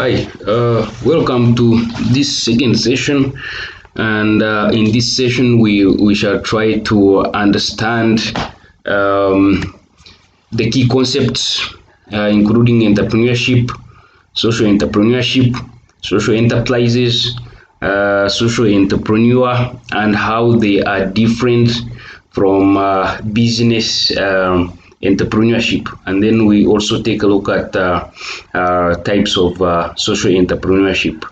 Hi, welcome to this second session. And in this session, we shall try to understand um, the key concepts, including entrepreneurship, social enterprises, social entrepreneur, and how they are different from business entrepreneurship. And then we also take a look at types of social entrepreneurship.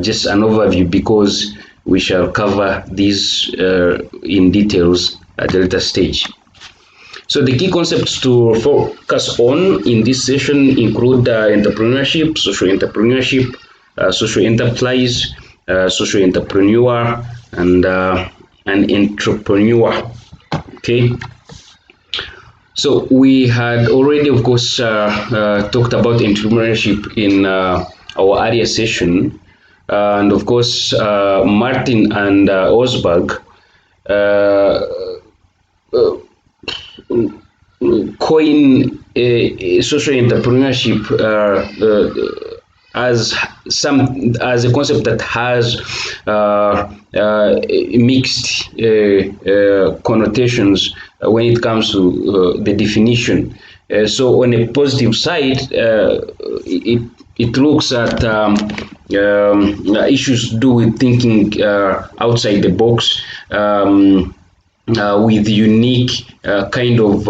Just an overview because we shall cover these in details at a later stage. So the key concepts to focus on in this session include entrepreneurship, social enterprise, social entrepreneur, and an entrepreneur. Okay. So we had already, of course, talked about entrepreneurship in our earlier session, and of course, Martin and Osberg uh, coin social entrepreneurship as a concept that has mixed connotations when it comes to the definition. So on a positive side, it looks at issues to do with thinking outside the box. With unique kind of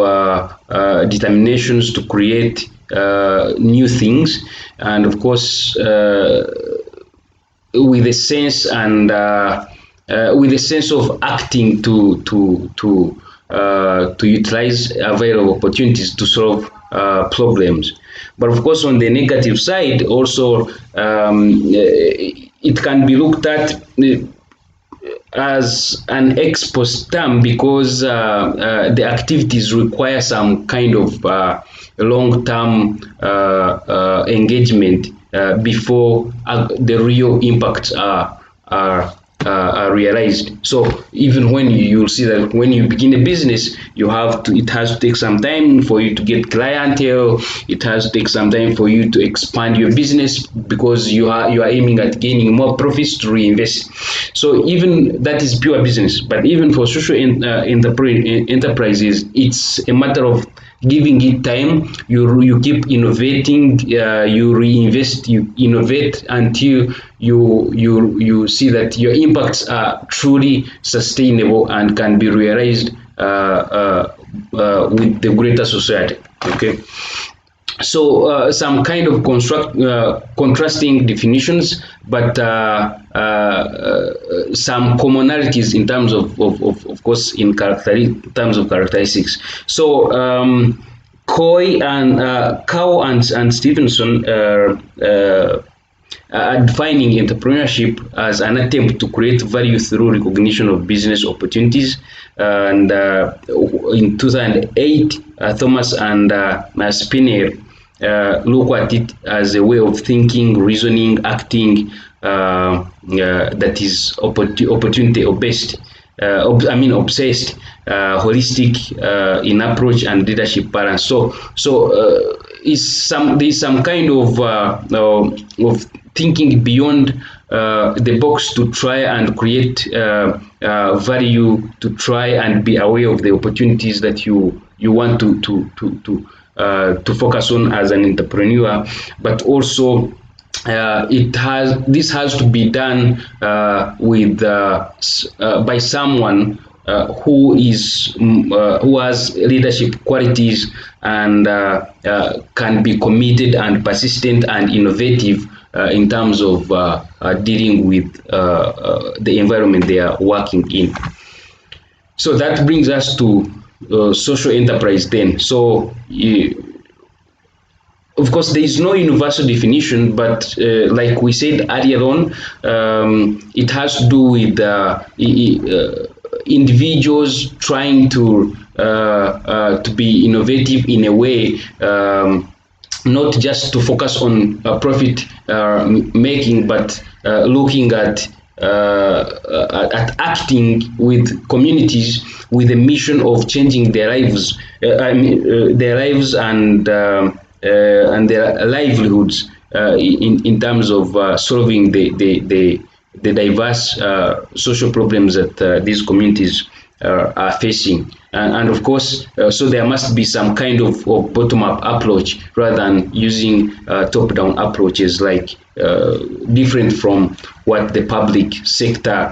determinations to create new things, and of course with a sense and with a sense of acting to utilize available opportunities to solve problems. But of course, on the negative side, also it can be looked at as an ex post term because the activities require some kind of long-term engagement before the real impacts are realized. So even when you'll see that when you begin a business, it has to take some time for you to get clientele. It has to take some time for you to expand your business because you are aiming at gaining more profits to reinvest. So even that is pure business. But even for social enterprises, it's a matter of giving it time. You keep innovating, you reinvest, you innovate until you see that your impacts are truly sustainable and can be realized with the greater society. Okay. So some kind of contrasting definitions, but some commonalities in terms of course, in terms of characteristics. So Cow and Stevenson defining entrepreneurship as an attempt to create value through recognition of business opportunities. And in 2008, Thomas and Spinner look at it as a way of thinking, reasoning, acting that is opportunity obsessed, obsessed, holistic in approach and leadership balance. So there's some kind of thinking beyond the box to try and create value, to try and be aware of the opportunities that you want to focus on as an entrepreneur, but also this has to be done with by someone who has leadership qualities and can be committed and persistent and innovative in terms of dealing with the environment they are working in. So that brings us to social enterprise then. So of course, there is no universal definition, but like we said earlier on, it has to do with individuals trying to be innovative in a way, not just to focus on profit making, but looking at acting with communities with a mission of changing their lives, their lives and their livelihoods in terms of solving the diverse social problems that these communities are facing. And of course, so there must be some kind of bottom-up approach rather than using top-down approaches, like different from what the public sector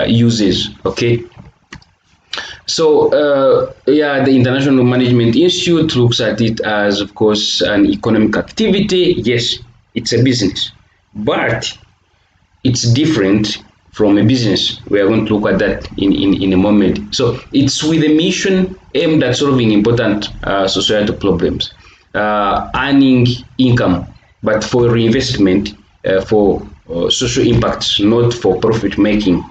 uses. Okay. So yeah, the International Management Institute looks at it as, of course, an economic activity. Yes, it's a business, but it's different from a business. We are going to look at that in a moment. So it's with a mission aimed at solving important societal problems, earning income, but for reinvestment, for social impacts, not for profit making.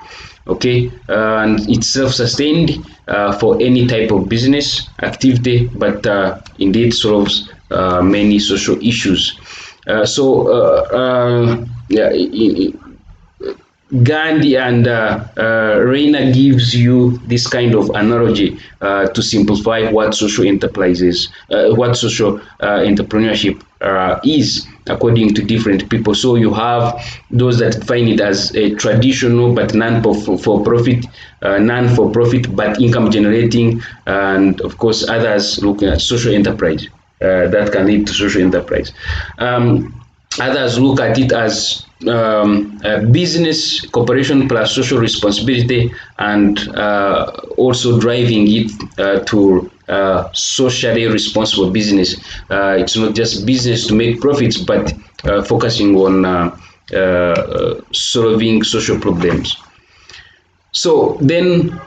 Okay, and it's self-sustained for any type of business activity, but indeed solves many social issues. Yeah, Gandhi and Reina gives you this kind of analogy to simplify what social enterprises, what social entrepreneurship is according to different people. So you have those that find it as a traditional but non-for-profit, non-for-profit but income generating, and of course others looking at social enterprise that can lead to social enterprise. Others look at it as business cooperation plus social responsibility, and also driving it to socially responsible business. It's not just business to make profits, but focusing on solving social problems. So then,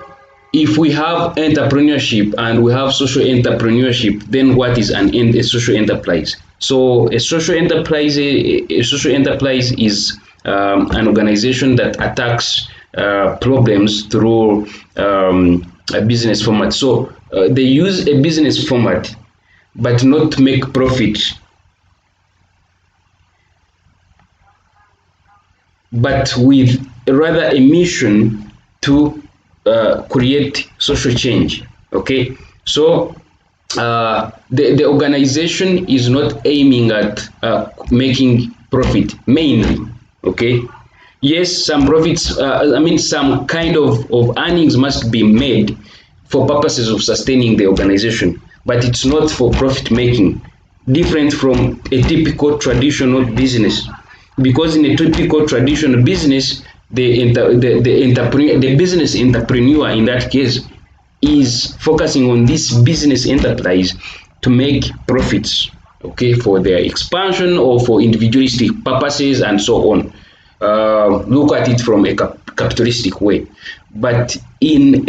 if we have entrepreneurship and we have social entrepreneurship, then what is a social enterprise? So a social enterprise, is an organization that attacks problems through a business format. So they use a business format, but not to make profit, but with rather a mission to create social change. Okay, so the organization is not aiming at making profit mainly. Okay, yes, some profits, I mean some kind of earnings must be made for purposes of sustaining the organization, but it's not for profit making, different from a typical traditional business. Because in a typical traditional business, the business entrepreneur in that case is focusing on this business enterprise to make profits, okay, for their expansion or for individualistic purposes and so on. Look at it from a capitalistic way. But in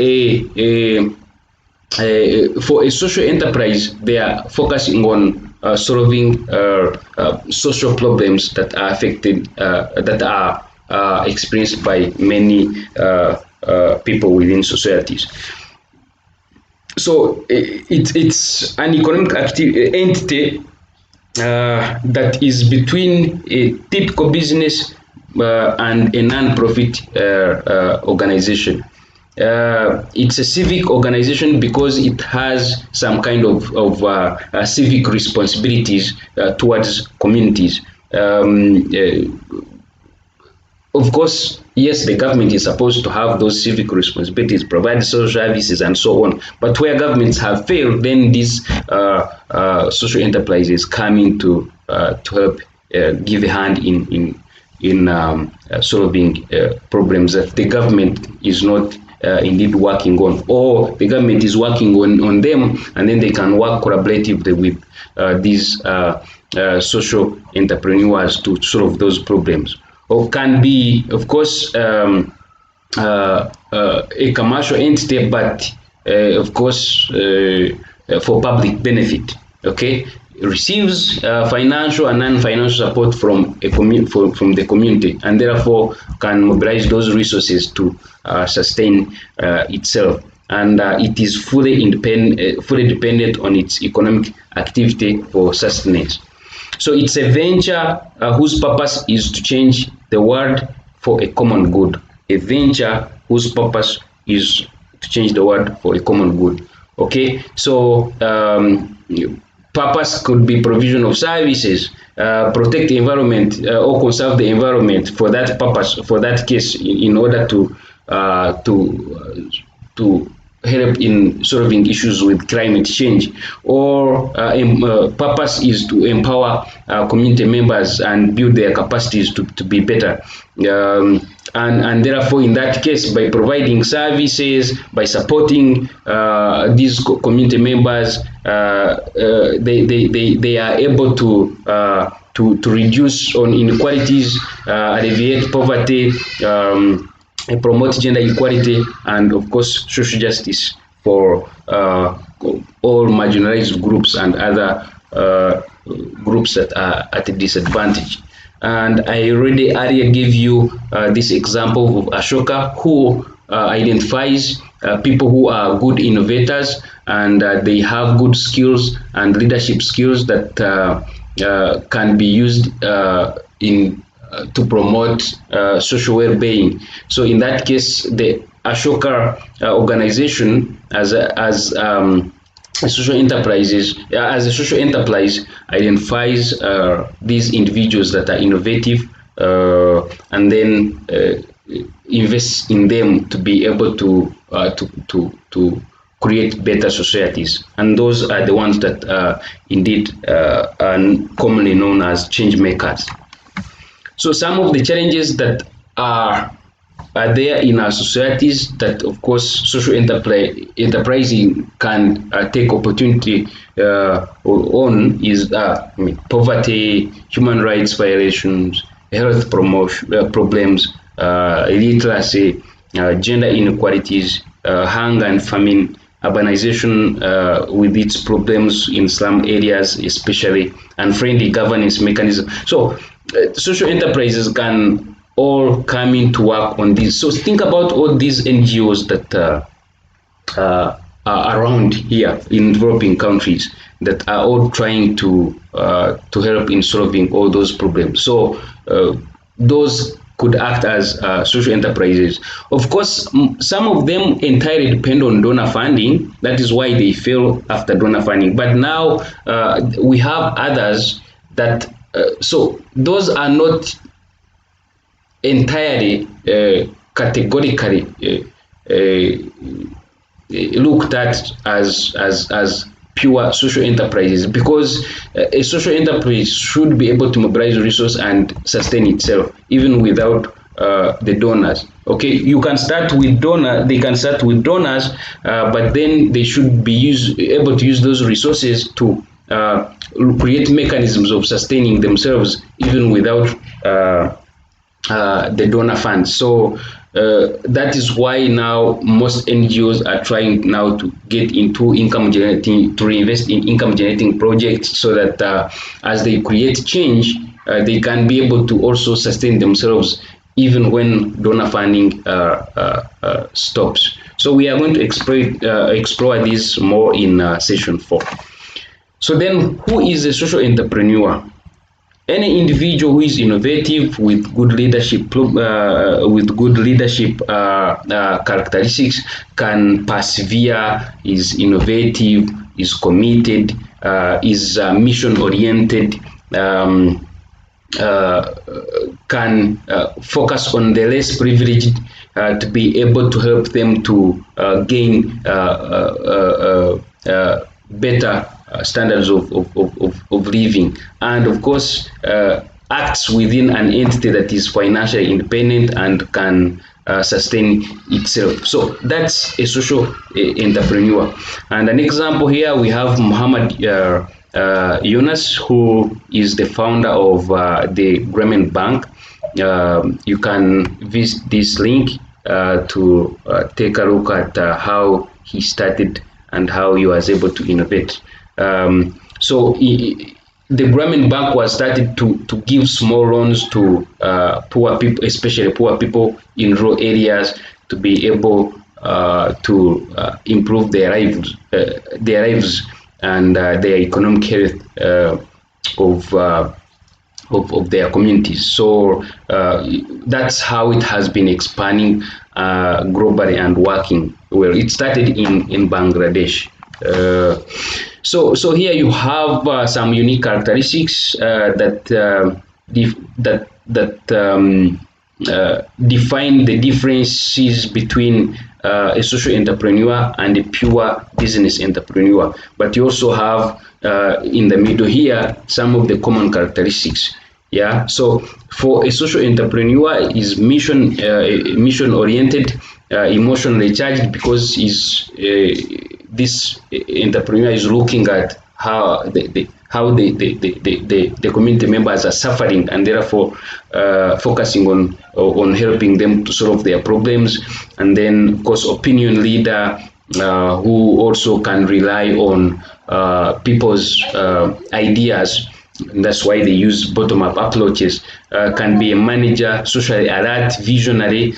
for a social enterprise, they are focusing on solving social problems that are affected, that are experienced by many people within societies. So it's an economic entity that is between a typical business and a non-profit organization. It's a civic organization because it has some kind of civic responsibilities towards communities. Of course, yes, the government is supposed to have those civic responsibilities, provide social services and so on. But where governments have failed, then these social enterprises come in to help give a hand in solving problems that the government is not indeed working on, or the government is working on them, and then they can work collaboratively with these social entrepreneurs to solve those problems. Or can be, of course, a commercial entity, but of course for public benefit. Okay, receives financial and non-financial support from from the community, and therefore can mobilize those resources to sustain itself, and it is fully dependent on its economic activity for sustenance. So it's a venture whose purpose is to change the world for a common good. A venture whose purpose is to change the world for a common good. Okay, so purpose could be provision of services, protect the environment or conserve the environment for that purpose, for that case, in order to help in solving issues with climate change. Or purpose is to empower community members and build their capacities to be better. And therefore, in that case, by providing services, by supporting these community members, they are able to reduce on inequalities, alleviate poverty, promote gender equality, and of course social justice for all marginalized groups and other groups that are at a disadvantage. And I already earlier gave you this example of Ashoka, who identifies people who are good innovators, and they have good skills and leadership skills that can be used in to promote social well-being. So in that case, the Ashoka organization as a social enterprise identifies these individuals that are innovative, and then invests in them to be able to create better societies. And those are the ones that indeed are commonly known as change makers. So some of the challenges that are there in our societies that, of course, social enterprising can take opportunity on is poverty, human rights violations, health promotion problems, illiteracy, gender inequalities, hunger and famine, urbanization with its problems in slum areas especially, unfriendly governance mechanism. So social enterprises can all come in to work on this. So think about all these NGOs that are around here in developing countries that are all trying to help in solving all those problems. So those could act as social enterprises. Of course, some of them entirely depend on donor funding. That is why they fail after donor funding. But now we have others that, so those are not entirely categorically looked at as pure social enterprises, because a social enterprise should be able to mobilize resources and sustain itself even without the donors. Okay, you can start with they can start with donors, but then they should be able to use those resources to create mechanisms of sustaining themselves even without the donor funds. So that is why now most NGOs are trying now to get into income generating, to reinvest in income generating projects, so that as they create change, they can be able to also sustain themselves even when donor funding stops. So we are going to explore this more in session 4. So then, who is a social entrepreneur? Any individual who is innovative with good leadership characteristics, can persevere, is innovative, is committed, is mission oriented, can focus on the less privileged to be able to help them to gain better standards of living, and of course acts within an entity that is financially independent and can sustain itself. So that's a social entrepreneur. And an example here, we have Muhammad Yunus, who is the founder of the Grameen Bank. You can visit this link to take a look at how he started and how he was able to innovate. So the Grameen Bank was started to give small loans to poor people, especially poor people in rural areas, to be able to improve their lives and their economic health of their communities. So that's how it has been expanding globally and working well. It started in Bangladesh. So here you have some unique characteristics that define the differences between a social entrepreneur and a pure business entrepreneur. But you also have in the middle here some of the common characteristics. Yeah. So for a social entrepreneur, is mission oriented, emotionally charged, because is this entrepreneur is looking at how the community members are suffering, and therefore focusing on helping them to solve their problems. And then of course opinion leader, who also can rely on people's ideas. And that's why they use bottom-up approaches. Can be a manager, socially alert, visionary,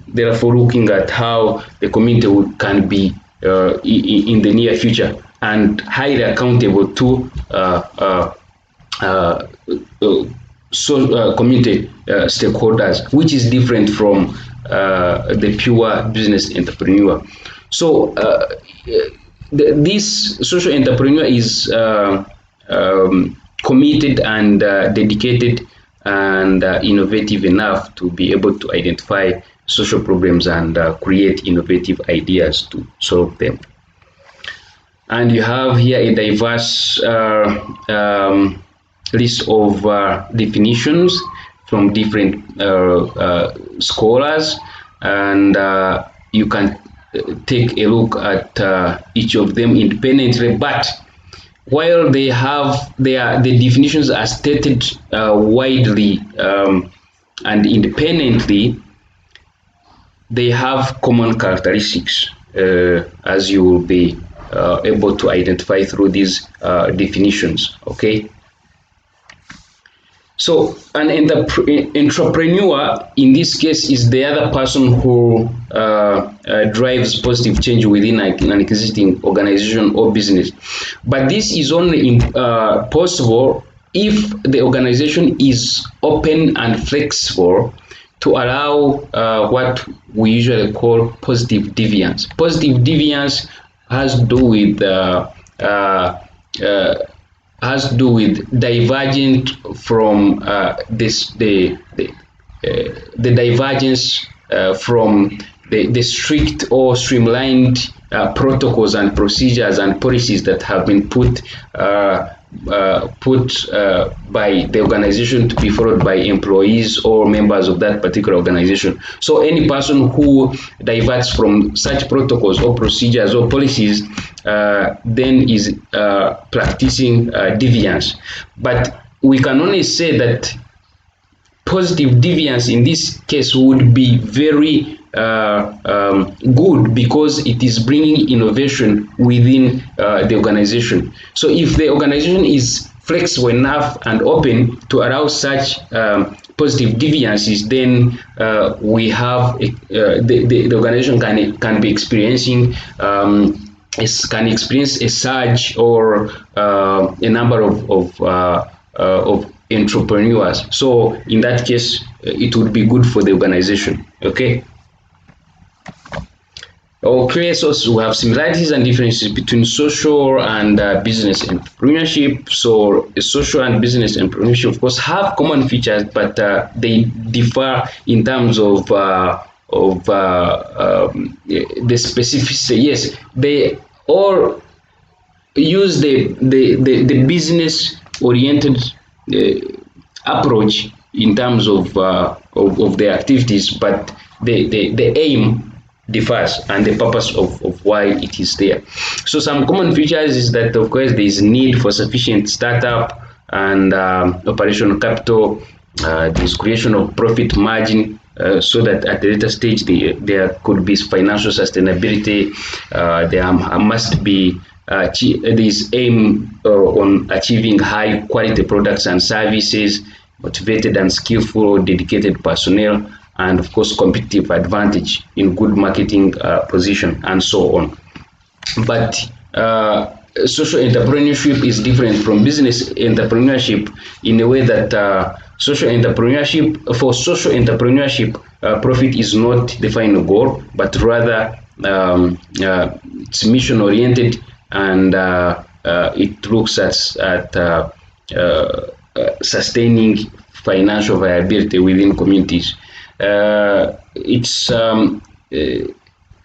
therefore looking at how the community can be in the near future, and highly accountable to community stakeholders, which is different from the pure business entrepreneur. So this social entrepreneur is committed and dedicated and innovative enough to be able to identify social problems and create innovative ideas to solve them. And you have here a diverse list of definitions from different scholars, and you can take a look at each of them independently. But while they have the definitions are stated widely and independently, they have common characteristics, as you will be able to identify through these definitions. Okay. So an entrepreneur in this case is the other person who drives positive change within an existing organization or business. But this is only possible if the organization is open and flexible to allow what we usually call positive deviance. Positive deviance has to do with divergent from the divergence from the strict or streamlined protocols and procedures and policies that have been put by the organization to be followed by employees or members of that particular organization. So any person who diverts from such protocols or procedures or policies then is practicing deviance. But we can only say that positive deviance in this case would be very good, because it is bringing innovation within the organization. So if the organization is flexible enough and open to allow such positive deviances, then we have the organization can be experiencing can experience a surge or a number of entrepreneurs. So in that case, it would be good for the organization. Okay. Okay, so we have similarities and differences between social and business entrepreneurship. So social and business entrepreneurship, of course, have common features, but they differ in terms of the specificity. Yes, they all use the business oriented approach in terms of their activities, but the aim differs and the purpose of why it is there. So some common features is that, of course, there is need for sufficient startup and operational capital. There is creation of profit margin, so that at the later stage there could be financial sustainability. There must be this aim on achieving high quality products and services, motivated and skillful or dedicated personnel, and of course competitive advantage in good marketing position, and so on. But social entrepreneurship is different from business entrepreneurship in a way that for social entrepreneurship, profit is not the final goal, but rather it's mission oriented, and it looks at sustaining financial viability within communities. It's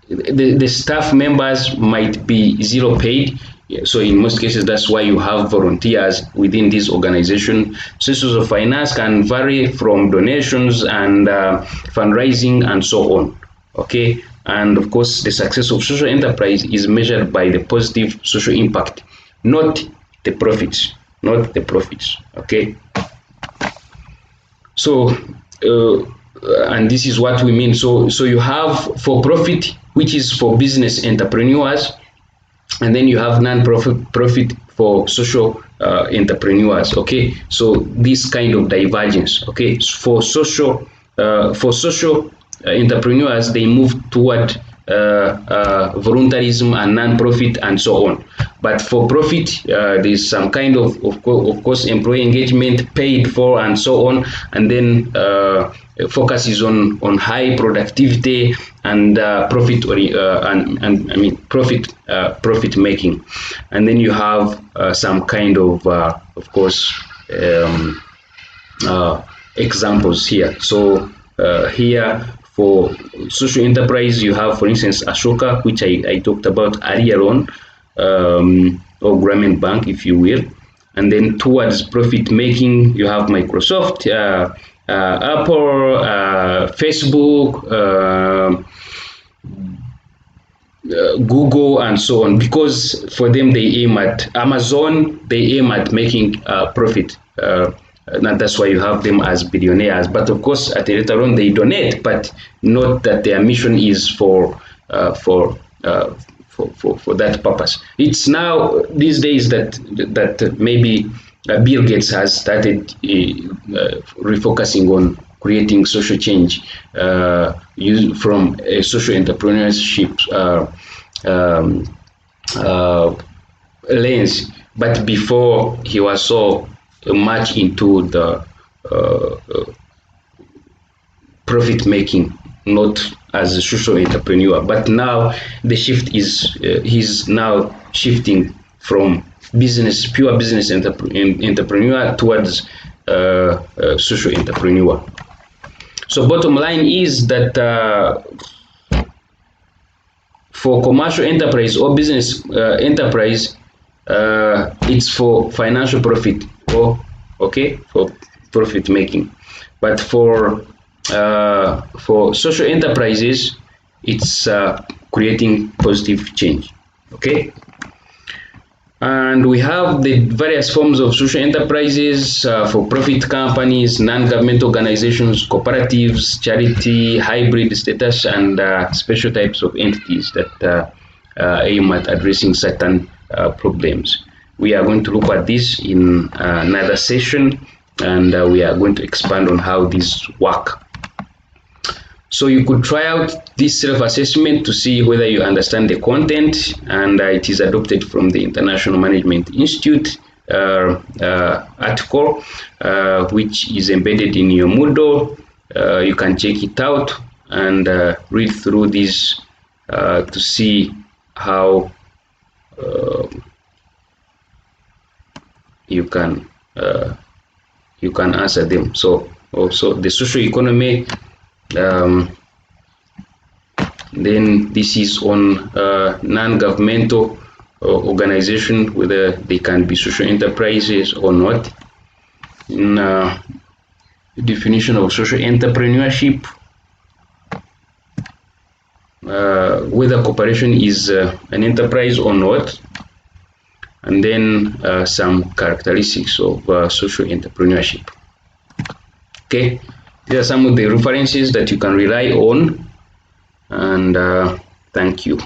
the staff members might be zero paid. So in most cases, that's why you have volunteers within this organization. Sources of finance can vary from donations and fundraising and so on. Okay, and of course, the success of social enterprise is measured by the positive social impact, not the profits, not the profits. Okay, so and this is what we mean. So you have for profit, which is for business entrepreneurs, and then you have non-profit for social entrepreneurs. Okay, so this kind of divergence. Okay, for social entrepreneurs, they move toward voluntarism and non-profit and so on. But for profit, there's some kind of course, employee engagement paid for and so on, and then focus is on high productivity and profit and I mean profit making, and then you have some kind of course examples here. So here for social enterprise, you have, for instance, Ashoka, which I talked about earlier on, or Grameen Bank, if you will. And then towards profit making, you have Microsoft, Apple, Facebook, Google, and so on. Because for them, they aim at Amazon, they aim at making profit. And that's why you have them as billionaires. But of course, at the later on, they donate, but not that their mission is for that purpose. It's now these days that maybe Bill Gates has started refocusing on creating social change from a social entrepreneurship lens. But before, he was so much into the profit making, not as a social entrepreneur. But now the shift is he's now shifting from pure business entrepreneur towards social entrepreneur. So bottom line is that for commercial enterprise or business enterprise, it's for financial profit, or for profit making. But for social enterprises, it's creating positive change. Okay, and we have the various forms of social enterprises: for profit companies, non-government organizations, cooperatives, charity, hybrid status, and special types of entities that aim at addressing certain problems. We are going to look at this in another session, and we are going to expand on how these work. So you could try out this self-assessment to see whether you understand the content, and it is adopted from the International Management Institute article, which is embedded in your Moodle. You can check it out and read through this to see how you can answer them. So also the social economy. Then this is on non-governmental organization, whether they can be social enterprises or not. In definition of social entrepreneurship, whether corporation is an enterprise or not, and then some characteristics of social entrepreneurship. Okay, these are some of the references that you can rely on, and thank you.